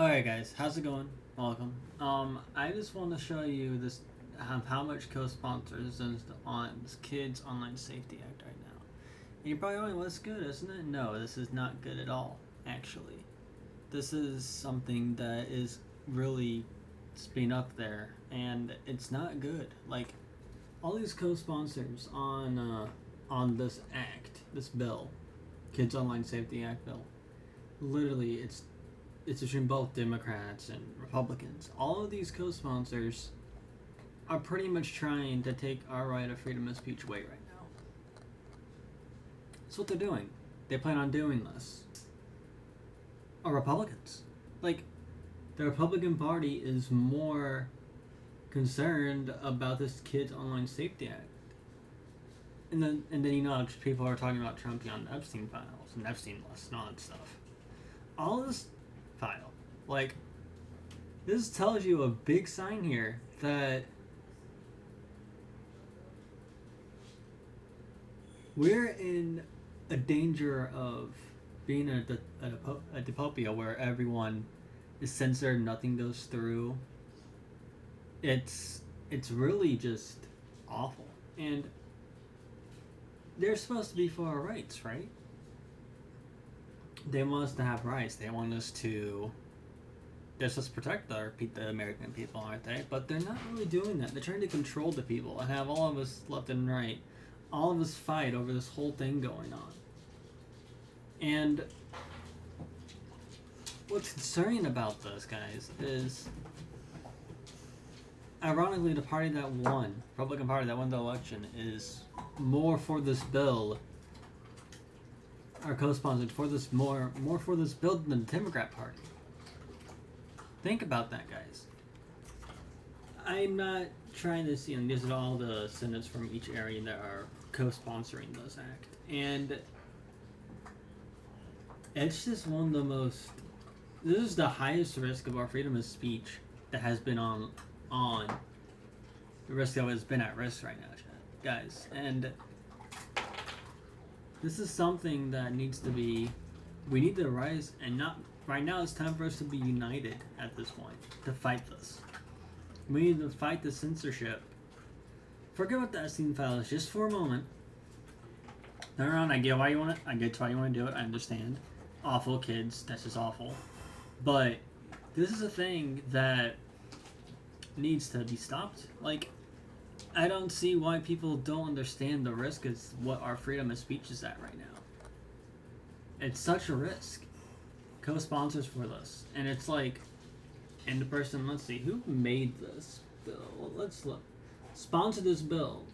Alright guys, how's it going? Welcome. I just want to show you this how much co-sponsors is on this Kids Online Safety Act right now. And you're probably wondering, well, that's good, isn't it? No, this is not good at all, actually. This is something that is really being up there, and it's not good. Like, all these co-sponsors on this act, this bill, Kids Online Safety Act bill, literally it's between both Democrats and Republicans. All of these co-sponsors are pretty much trying to take our right of freedom of speech away right now. That's what they're doing. They plan on doing this. Are Republicans. Like, the Republican Party is more concerned about this Kids Online Safety Act. And then people are talking about Trump on Epstein files and Epstein lists and all that stuff. All of this file. Like, this tells you a big sign here that we're in a danger of being a dystopia where everyone is censored, nothing goes through. It's really just awful. And they're supposed to be for our rights, right? They want us to have rights. They want us to. They're supposed to protect the American people, aren't they? But they're not really doing that. They're trying to control the people and have all of us left and right, all of us fight over this whole thing going on. And what's concerning about this, guys, is ironically the party that won, Republican Party that won the election, is more for this bill. Are co-sponsored for this more for this bill than the Democrat Party. Think about that, guys. I'm not trying to see, and these are all the senators from each area that are co-sponsoring this act, and it's just one of the most. This is the highest risk of our freedom of speech that has been on the risk that has been at risk right now, guys, and. This is something that needs to be. We need to rise, and not right now. It's time for us to be united at this point to fight this. We need to fight the censorship. Forget about the Epstein files just for a moment. Turn around. I get why you want it. I get why you want to do it. I understand. Awful kids. That's just awful. But this is a thing that needs to be stopped. Like. I don't see why people don't understand the risk is what our freedom of speech is at right now. It's such a risk. Co-sponsors for this. And it's like, and the person, let's see, who made this bill? Well, let's look. Sponsored this bill.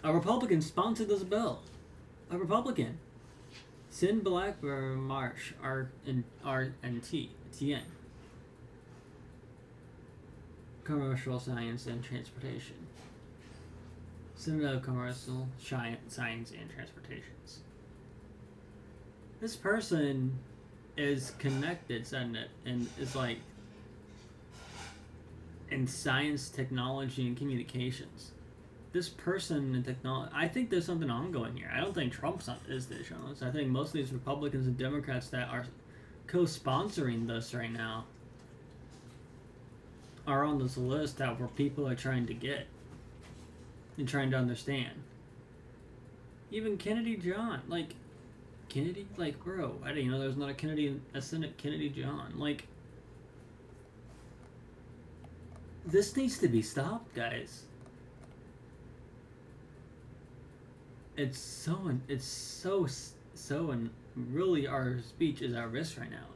A Republican sponsored this bill. A Republican. Sin Blackburn Marsh, RNT, TN. Commercial Science and Transportation. Center of Commercial Science and Transportations. This person is connected, isn't it? And is like in science, technology, and communications. This person in technology, I think there's something ongoing here. I don't think Trump is the journalist. I think most of these Republicans and Democrats that are co-sponsoring this right now are on this list that where people are trying to get. And trying to understand. Even Kennedy John, like Kennedy, like bro, I didn't know there was not a Senate Kennedy John. Like, this needs to be stopped, guys. It's so, and really our speech is at risk right now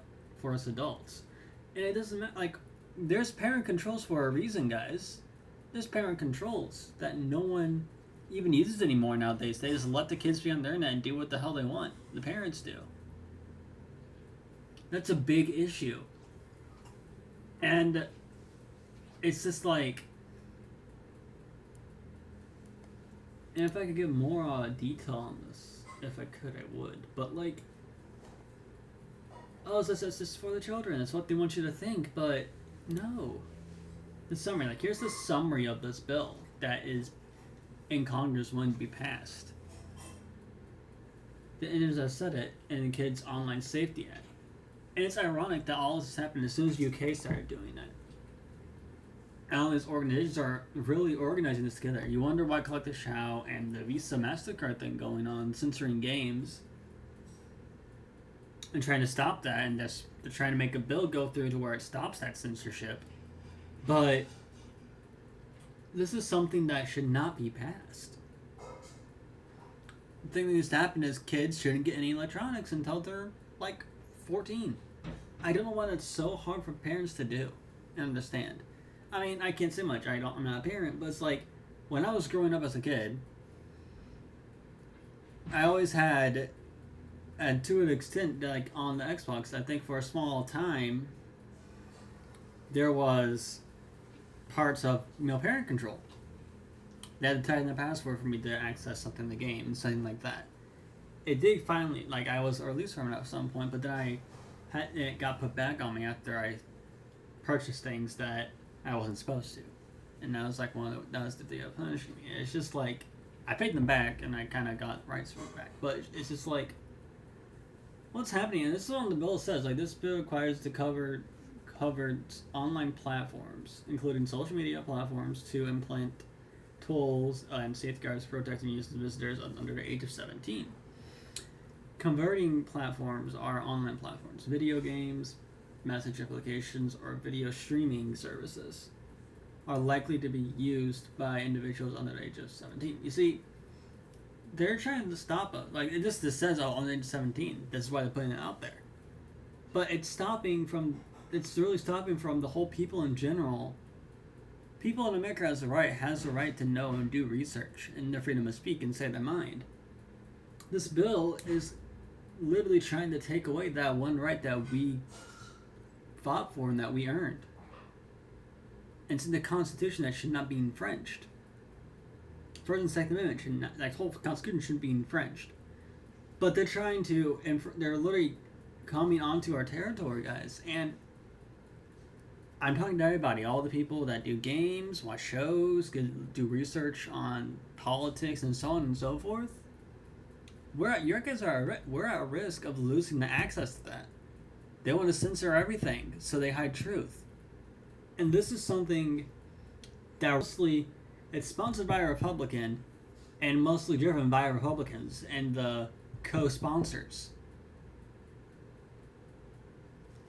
for us adults, and it doesn't matter. Like, there's parent controls for a reason, guys. There's parent controls that no one even uses anymore nowadays. They just let the kids be on the internet and do what the hell they want. The parents do. That's a big issue. And it's just like... And if I could give more detail on this, if I could, I would. But like... Oh, it's just for the children. That's what they want you to think. But no. The summary, like, here's the summary of this bill that is in Congress wanting to be passed. And as I said it, in the Kids Online Safety Act. And it's ironic that all this happened as soon as UK started doing it. And all these organizations are really organizing this together. You wonder why Collective Shao and the Visa MasterCard thing going on, censoring games, and trying to stop that, and they're trying to make a bill go through to where it stops that censorship. But this is something that should not be passed. The thing that needs to happen is kids shouldn't get any electronics until they're like 14. I don't know why that's so hard for parents to do and understand. I mean, I can't say much. I'm not a parent, but it's like when I was growing up as a kid, I always had, and to an extent, like on the Xbox, I think for a small time, there was parts of parent control. They had to type in the password for me to access something in the game and something like that. It did finally, like I was released from it at some point, but then it got put back on me after I purchased things that I wasn't supposed to. And that was like that was the day of punishing me. It's just like, I paid them back and I kind of got rights for it back. But it's just like, what's happening? And this is what the bill says. Like, this bill requires to cover online platforms, including social media platforms, to implement tools and safeguards protecting use of visitors under the age of 17. Converting platforms are online platforms, video games, message applications, or video streaming services are likely to be used by individuals under the age of 17. You see, they're trying to stop us. Like, it just says, oh, under the age of 17. That's why they're putting it out there. But it's really stopping from the whole people in general. People in America has the right to know and do research and their freedom to speak and say their mind. This bill is literally trying to take away that one right that we fought for and that we earned. It's in the Constitution that should not be infringed. First and Second Amendment should not, that whole Constitution shouldn't be infringed. But they're trying to, they're literally coming onto our territory, guys. And I'm talking to everybody, all the people that do games, watch shows, do research on politics, and so on and so forth. We're at risk of losing the access to that. They want to censor everything, so they hide truth. And this is something that mostly, it's sponsored by a Republican and mostly driven by Republicans and the co-sponsors.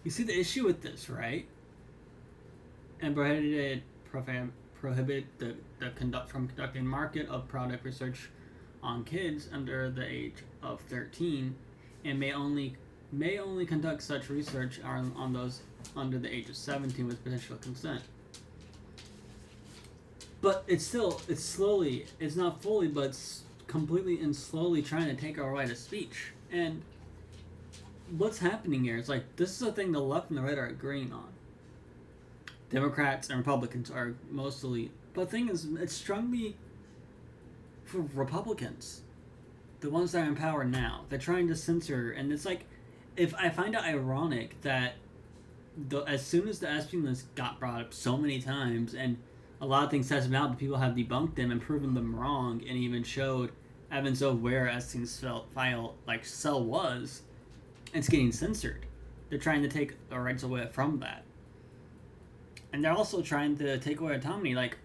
You see the issue with this, right? And prohibit the conducting market of product research on kids under the age of 13, and may only conduct such research on those under the age of 17 with potential consent. But it's not fully, but it's completely and slowly trying to take our right of speech. And what's happening here is like, this is a thing the left and the right are agreeing on. Democrats and Republicans are mostly, but the thing is, it's strongly for Republicans, the ones that are in power now. They're trying to censor, and it's like, if I find it ironic that as soon as the Epstein list got brought up so many times, and a lot of things has been out, but people have debunked them and proven them wrong, and even showed evidence of where Epstein's cell was, it's getting censored. They're trying to take the rights away from that. And they're also trying to take away autonomy, like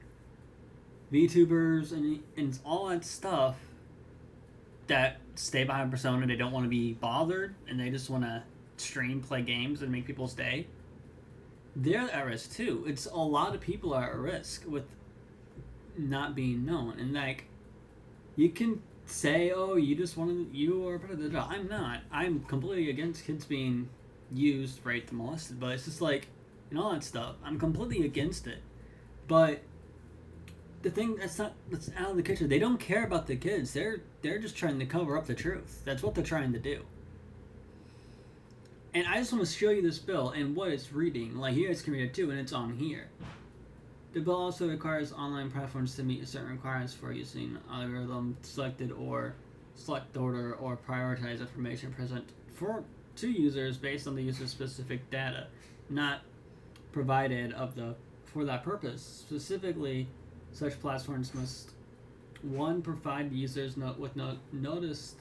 VTubers and all that stuff that stay behind Persona. They don't want to be bothered, and they just want to stream, play games, and make people stay. They're at risk too. It's a lot of people are at risk with not being known. And like, you can say, oh, you are part of the job. I'm not. I'm completely against kids being used, raped, molested, but it's just like, and all that stuff. I'm completely against it. But the thing that's out of the kitchen. They don't care about the kids. They're just trying to cover up the truth. That's what they're trying to do. And I just want to show you this bill and what it's reading. Like, you guys can read it too, and it's on here. The bill also requires online platforms to meet certain requirements for using algorithm select order or prioritize information present to users based on the user's specific data, not provided for that purpose. Specifically, such platforms must 1. Provide users with a notice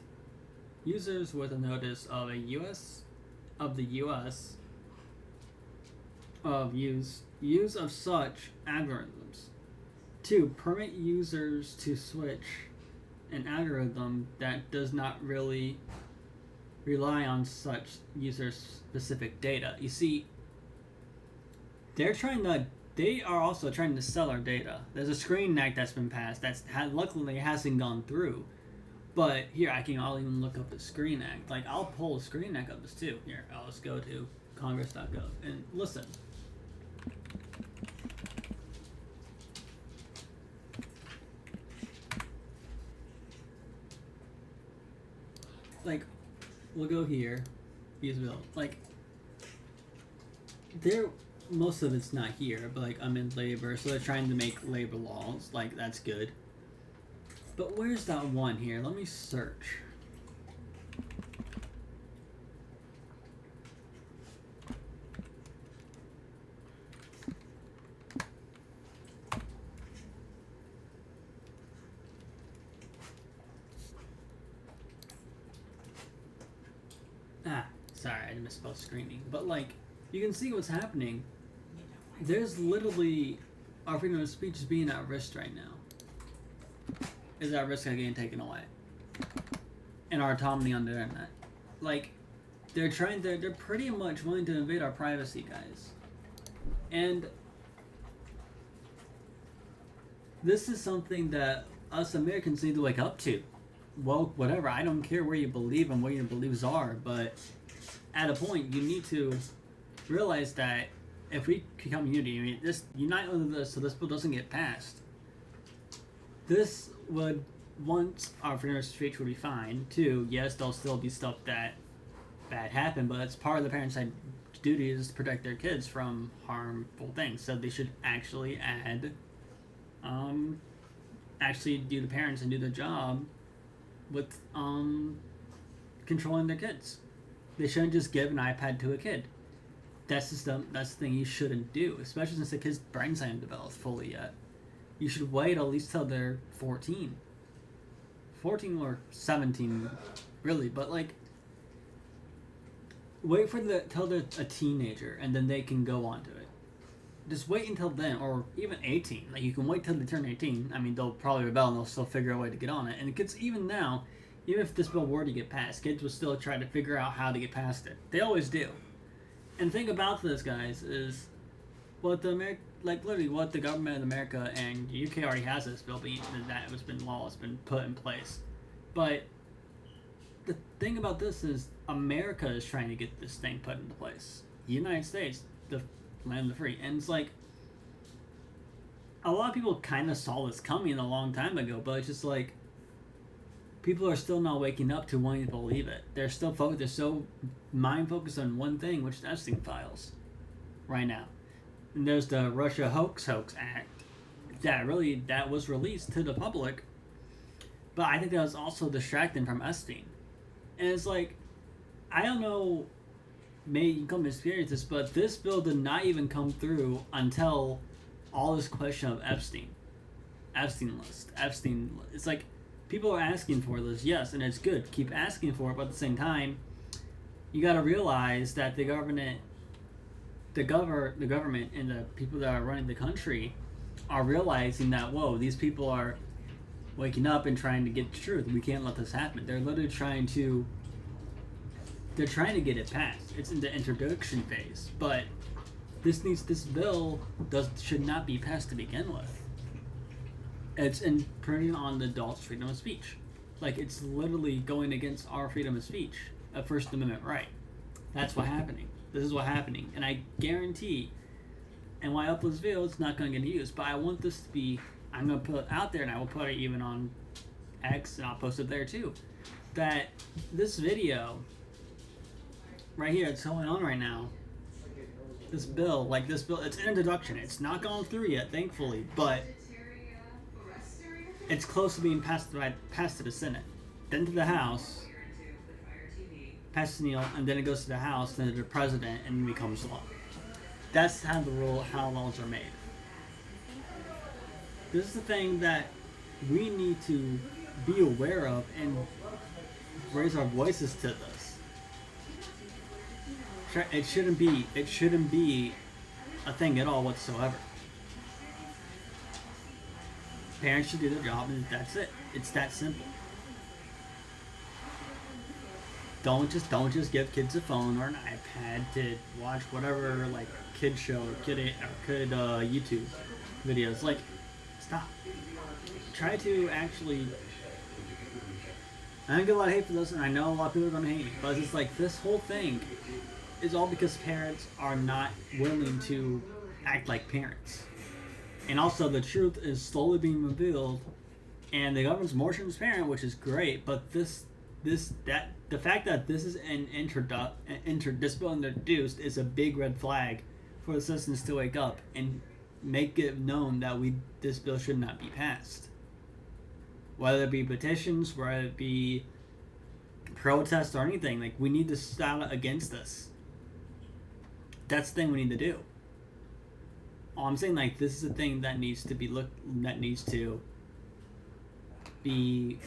of a U.S. of the U.S. of use of such algorithms. 2. Permit users to switch an algorithm that does not really rely on such user-specific data. You see, they are also trying to sell our data. There's a Screen Act that's been passed luckily hasn't gone through. But here, I'll even look up the Screen Act. Like, I'll pull the Screen Act up this too. Here, I'll just go to congress.gov and listen. Like, we'll go here, use bill. Like, most of it's not here, but like, I'm in labor, so they're trying to make labor laws. Like, that's good. But where's that one here? Let me search. Sorry, I misspelled screening. But like, you can see what's happening. There's literally our freedom of speech is being at risk right now. Is at risk of getting taken away. And our autonomy on the internet. Like, they're pretty much willing to invade our privacy, guys. And this is something that us Americans need to wake up to. Well, whatever, I don't care where you believe and what your beliefs are, but at a point, you need to realize that if we become unity, I mean, just unite under this so this bill doesn't get passed. This would, once our freedom of speech would be fine. 2, yes, there'll still be stuff that bad happen, but it's part of the parents' duty is to protect their kids from harmful things. So they should actually actually do the parents and do their job with controlling their kids. They shouldn't just give an iPad to a kid. That's the thing you shouldn't do, especially since the kid's brains haven't developed fully yet. You should wait at least till they're 14 or 17, really. But like, wait till they're a teenager and then they can go on to it. Just wait until then, or even 18. Like, you can wait till they turn 18. I mean, they'll probably rebel and they'll still figure a way to get on it. And kids, even now, even if this bill were to get passed, kids will still try to figure out how to get past it. They always do. And the thing about this, guys, is what what the government of America and the UK already has this bill law has been put in place. But the thing about this is America is trying to get this thing put into place. The United States, the land of the free. And it's like, a lot of people kind of saw this coming a long time ago, but it's just like, people are still not waking up to wanting to believe it. They're still they're so mind focused on one thing, which is Epstein files, right now. And there's the Russia Hoax Act that was released to the public, but I think that was also distracting from Epstein. And it's like, I don't know, maybe you can come to experience this, but this bill did not even come through until all this question of Epstein list. It's like, people are asking for this, yes, and it's good. Keep asking for it, but at the same time, you got to realize that the government and the people that are running the country are realizing that, whoa, these people are waking up and trying to get the truth. We can't let this happen. They're literally trying to get it passed. It's in the introduction phase, but this bill should not be passed to begin with. It's imprinting on the adult's freedom of speech. Like, it's literally going against our freedom of speech, a First Amendment right. That's what's happening. This is what's happening. And I guarantee, and when I upload this video, it's not going to get used. But I want this to be, I'm going to put it out there, and I will put it even on X, and I'll post it there too, that this video, right here, it's going on right now, this bill, it's an introduction. It's not gone through yet, thankfully, but it's close to being passed to the Senate, then to the House, passed to Neil, and then it goes to the House, then to the President, and it becomes law. That's how laws are made. This is the thing that we need to be aware of and raise our voices to this. It shouldn't be. It shouldn't be a thing at all whatsoever. Parents should do their job, and that's it. It's that simple. Don't just give kids a phone or an iPad to watch whatever like kid show or kid YouTube videos. Like, stop. Try to actually. I don't get a lot of hate for this, and I know a lot of people are going to hate me, but it's like this whole thing is all because parents are not willing to act like parents. And also, the truth is slowly being revealed, and the government's more transparent, which is great. But the fact that this is this bill introduced is a big red flag for the citizens to wake up and make it known that this bill should not be passed. Whether it be petitions, whether it be protests or anything, like we need to stand against this. That's the thing we need to do. I'm saying like this is a thing that needs to be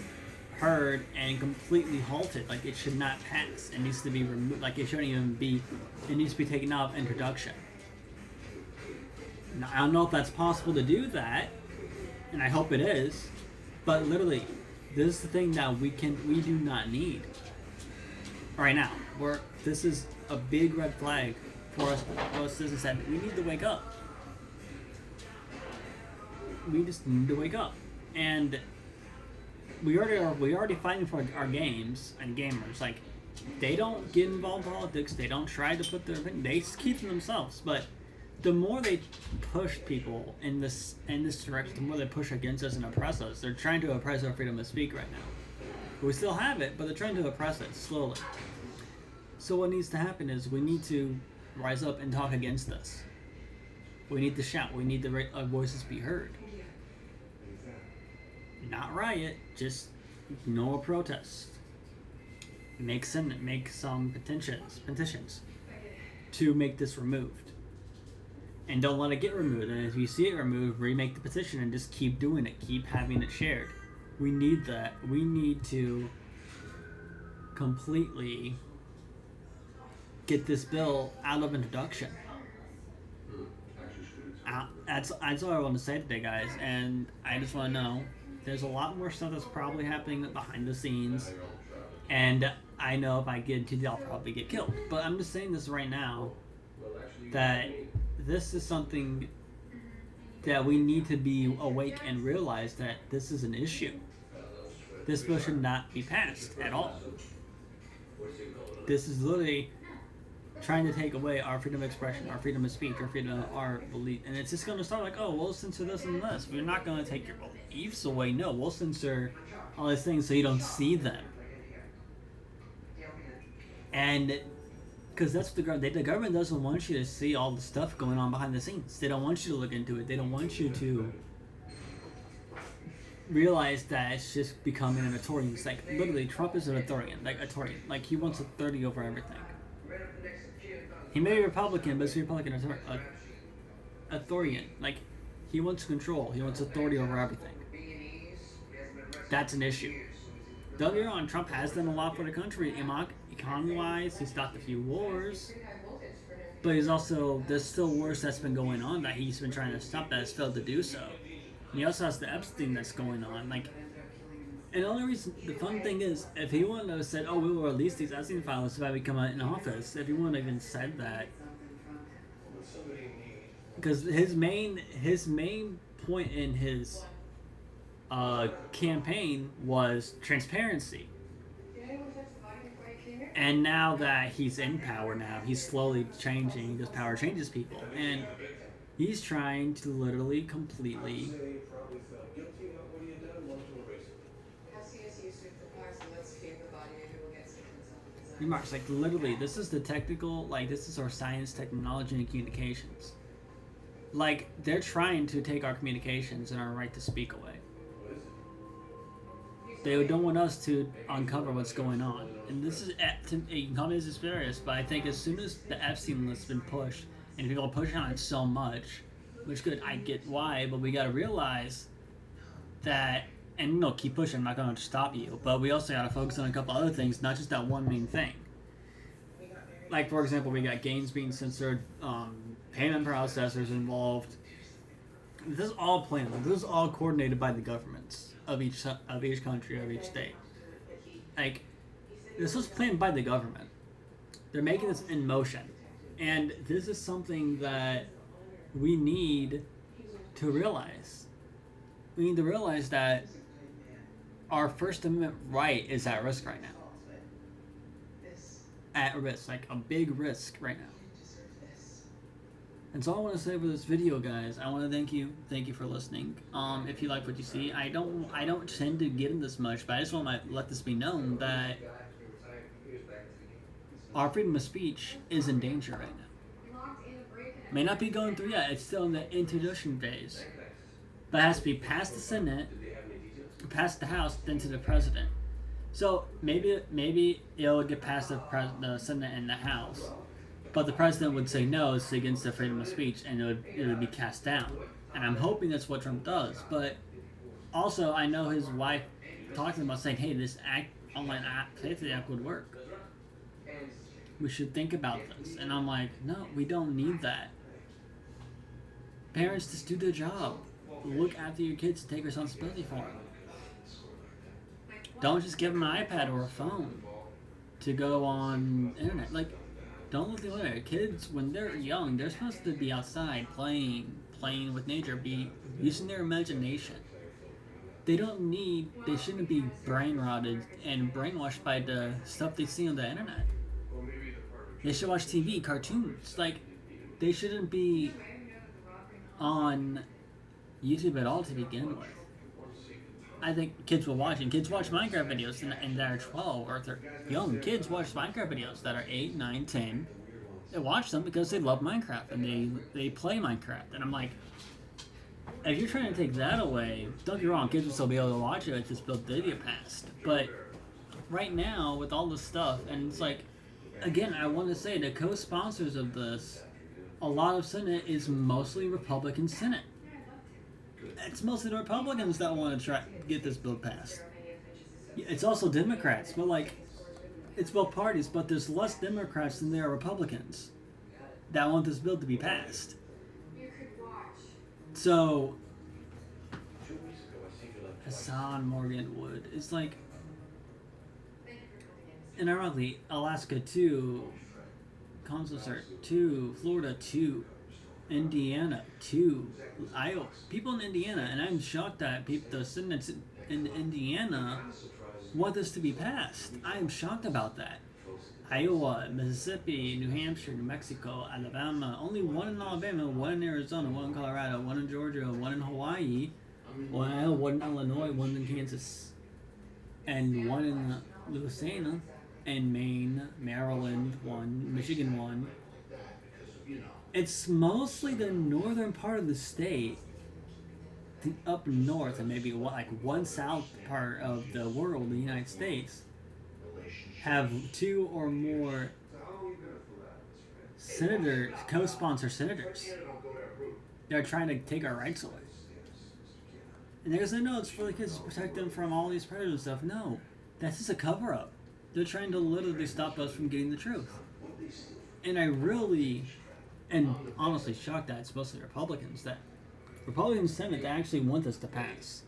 heard and completely halted. Like it should not pass. It needs to be removed. Like it shouldn't even be. It needs to be taken out of introduction. Now, I don't know if that's possible to do that, and I hope it is. But literally, this is the thing that we do not need right now. This is a big red flag for us citizens that we need to wake up. We just need to wake up, and we already fighting for our games and gamers. Like they don't get involved in politics. They don't try to put their opinion. They just keep to themselves. But the more they push people in this direction, the more they push against us and oppress us. They're trying to oppress our freedom of speech right now. We still have it, but they're trying to oppress it slowly. So what needs to happen is we need to rise up and talk against this. We need to shout. We need our voices be heard. Not riot, just no protest. Make some petitions to make this removed. And don't let it get removed. And if you see it removed, remake the petition and just keep doing it. Keep having it shared. We need that. We need to completely get this bill out of introduction. That's all I want to say today, guys. And I just want to know, there's a lot more stuff that's probably happening behind the scenes. And I know if I get into it, I'll probably get killed. But I'm just saying this right now, that this is something that we need to be awake and realize that this is an issue. This bill should not be passed at all. This is literally trying to take away our freedom of expression, our freedom of speech, our belief. And it's just going to start like, oh, we'll censor this and this. We're not going to take your beliefs away. No, we'll censor all these things so you don't see them. And because that's what the government doesn't want you to see all the stuff going on behind the scenes. They don't want you to look into it. They don't want you to realize that it's just becoming an authoritarian. It's like literally Trump is an authoritarian. Like he wants authority over everything. He may be Republican, but he's a Republican authoritarian. Like he wants control. He wants authority over everything. That's an issue. Don't get me wrong, Trump has done a lot for the country, economy-wise. He's stopped a few wars, but there's still wars that's been going on that he's been trying to stop that has failed to do so. And he also has the Epstein that's going on. Like, and the only reason, the fun thing is, if he wouldn't have said, "Oh, we will release these Epstein files if I become in office," if he wouldn't have even said that, because his main point in his campaign was transparency. And now that he's in power he's slowly changing because power changes people. And he's trying to literally completely remarks like literally this is the technical, like this is our science, technology, and communications. Like they're trying to take our communications and our right to speak away. They don't want us to uncover what's going on. And this is, you can call me as serious, but I think as soon as the Epstein list has been pushed, and people are pushing on it so much, which good, I get why, but we gotta realize that, and keep pushing, I'm not gonna stop you, but we also gotta focus on a couple other things, not just that one main thing. like for example, we got games being censored, payment processors involved. This is all planned. This is all coordinated by the governments of each country, of each state. Like, this was planned by the government. They're making this in motion, and this is something that we need to realize. We need to realize that our First Amendment right is at risk right now. At risk, like a big risk right now. And so I want to say for this video, guys, I want to thank you for listening. If you like what you see, I don't tend to get in this much, but I just want to let this be known that our freedom of speech is in danger right now. May not be going through yet; it's still in the introduction phase, but it has to be past the Senate, past the House, then to the President. So maybe it'll get past the Senate and the House. But the president would say no, it's against the freedom of speech, and it would be cast down. And I'm hoping that's what Trump does. But also, I know his wife talking about saying, hey, this online safety act would work. We should think about this. And I'm like, no, we don't need that. Parents, just do their job. Look after your kids and take responsibility for them. Don't just give them an iPad or a phone to go on internet. Like, don't look the other way. Kids, when they're young, they're supposed to be outside playing with nature, be using their imagination. They shouldn't be brain rotted and brainwashed by the stuff they see on the internet. They should watch TV, cartoons. Like, they shouldn't be on YouTube at all to begin with. I think kids will watch, and kids watch Minecraft videos and that are 12, or if they're young, kids watch Minecraft videos that are 8, 9, 10. They watch them because they love Minecraft, and they play Minecraft. And I'm like, if you're trying to take that away, don't get me wrong, kids will still be able to watch it, it's just built data past. But right now, with all this stuff, and it's like, again, I want to say the co-sponsors of this, a lot of Senate is mostly Republican Senate. It's mostly the Republicans that want to try to get this bill passed. It's also Democrats, but like, it's both parties, but there's less Democrats than there are Republicans that want this bill to be passed. So, Hassan Morgan Wood is like, and ironically, Alaska 2, Kansas 2, Florida 2, Indiana 2, Iowa. People in Indiana, and I'm shocked that the Senates in Indiana want this to be passed. I am shocked about that. Iowa, Mississippi, New Hampshire, New Mexico, Alabama. Only one in Alabama, one in Arizona, one in Colorado, one in Georgia, one in Hawaii, one in Illinois, one in Kansas, and one in Louisiana, and Maine, Maryland, one, Michigan, one. It's mostly the northern part of the state, up north, and maybe one south part of the world, the United States, have 2 or more co-sponsor senators. They're trying to take our rights away. And they're going to say, no, it's for the kids to protect them from all these predators and stuff. No, that's just a cover-up. They're trying to literally stop us from getting the truth. And I really, and honestly shocked that it's mostly Republicans Senate that actually want this to pass.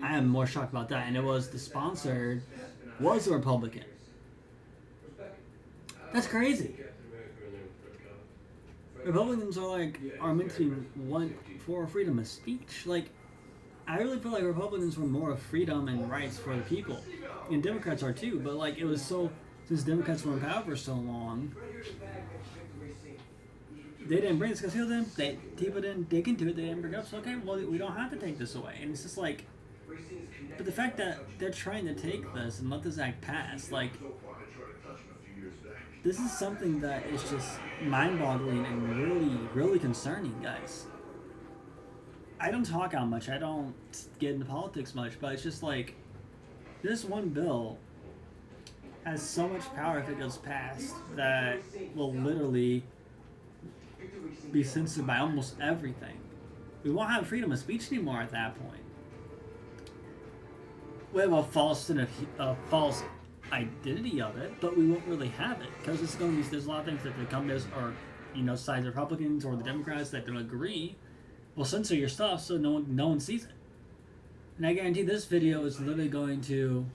I am more shocked about that. And it was the sponsor was a Republican. That's crazy. Republicans are meant to be for freedom of speech. Like, I really feel like Republicans were more of freedom and rights for the people. And Democrats are too, but like, it was so, since Democrats were in power for so long, they didn't bring this because people didn't dig into it, they didn't bring it up, so okay, well, we don't have to take this away. And it's just like, but the fact that they're trying to take this and let this act pass, like, this is something that is just mind-boggling and really, really concerning, guys. I don't talk out much, I don't get into politics much, but it's just like, this one bill has so much power if it goes past that will literally be censored by almost everything. We won't have freedom of speech anymore at that point. We have a false identity of it, but we won't really have it because it's going to be. There's a lot of things that the companies or sides Republicans or the Democrats that don't agree will censor your stuff so no one sees it. And I guarantee this video is literally going to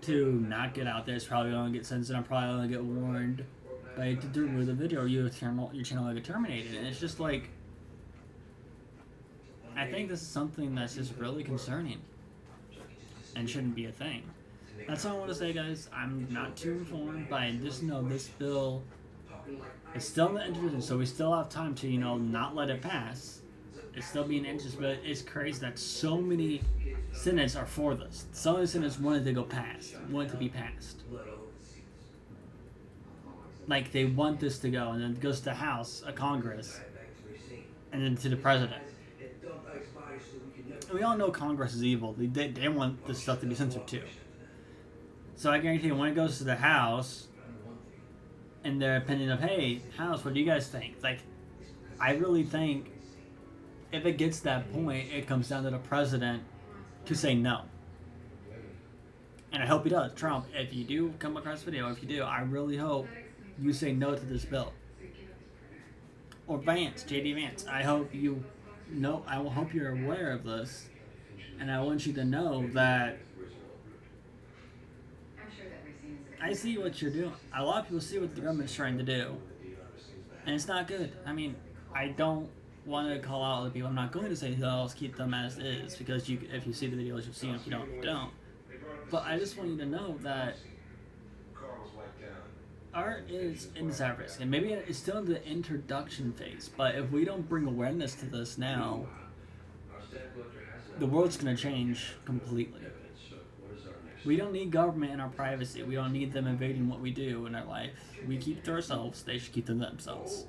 not get out there. It's probably going to get censored. I'm probably going to get warned by to remove the video or your channel will get terminated. And it's just like, I think this is something that's just really concerning and shouldn't be a thing. That's all I want to say, guys. I'm not too informed, but I just know this bill is still in the introduction, so we still have time to, not let it pass. It's still being introduced, but it's crazy that so many Senates are for this. Some of the Senates wanted to be passed. Like, they want this to go, and then it goes to the House, a Congress, and then to the President. And we all know Congress is evil. They want this stuff to be censored too. So I guarantee you, when it goes to the House, and their opinion of, hey, House, what do you guys think? Like, I really think if it gets to that point, it comes down to the President to say no. And I hope he does. Trump, if you do come across the video, if you do, I really hope you say no to this bill. Or Vance, JD Vance, I hope you know, I will hope you're aware of this, and I want you to know that I see what you're doing. A lot of people see what the government's trying to do, and it's not good. I mean, I don't want to call out other people. I'm not going to say, oh, let's keep them as is, because if you see the videos, you'll see them. If you don't, you don't. But I just want you to know that art is in at risk, and maybe it's still in the introduction phase, but if we don't bring awareness to this now, the world's going to change completely. We don't need government in our privacy. We don't need them invading what we do in our life. We keep to ourselves. They should keep to themselves.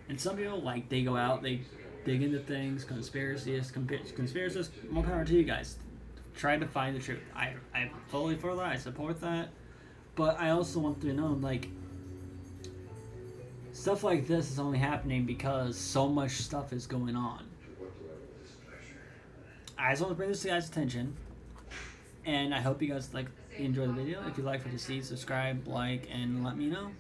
And some people, they go out, they dig into things, conspiracists, more power to you guys. Try to find the truth. I'm fully for that. I support that. But I also want to know, stuff like this is only happening because so much stuff is going on. I just want to bring this to you guys' attention. And I hope you guys enjoy the video. If you like what you see, subscribe, and let me know.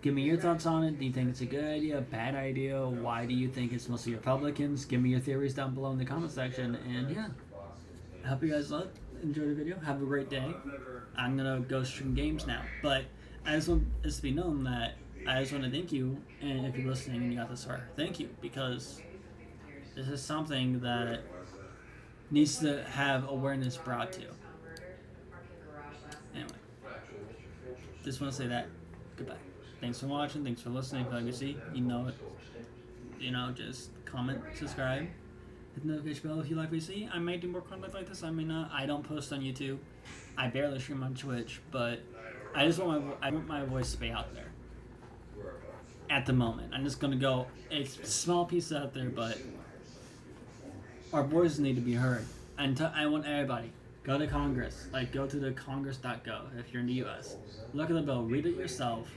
Give me your thoughts on it. Do you think it's a good idea, bad idea? Why do you think it's mostly Republicans? Give me your theories down below in the comment section. And yeah, I hope you guys enjoy the video. Have a great day. I'm gonna go stream games now, but I just want this to be known that I just want to thank you, and if you're listening and you got this far, thank you, because this is something that needs to have awareness brought to. Anyway, just want to say that. Goodbye. Thanks for watching. Thanks for listening. If you like to see, just comment, subscribe, hit the notification bell if you like what you see. I may do more content like this. I may not. I don't post on YouTube. I barely stream on Twitch, but I just want my voice to be out there. At the moment, I'm just gonna go. It's a small piece out there, but our voices need to be heard. And I want everybody, go to Congress. Go to the congress.gov if you're in the U.S. Look at the bill, read it yourself,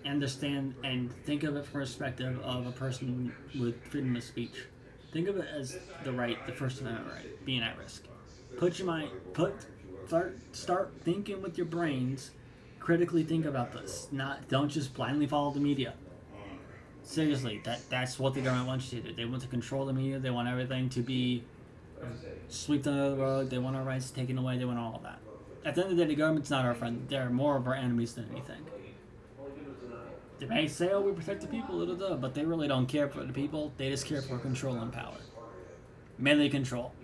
understand, and think of it from the perspective of a person with freedom of speech. Think of it as the First Amendment right, being at risk. Start thinking with your brains. Critically think about this. Don't just blindly follow the media. Seriously, that's what the government wants you to do. They want to control the media. They want everything to be swept under the rug. They want our rights taken away. They want all of that. At the end of the day, the government's not our friend. They're more of our enemies than anything. They may say, oh, we protect the people, but they really don't care for the people. They just care for control and power. Mainly control.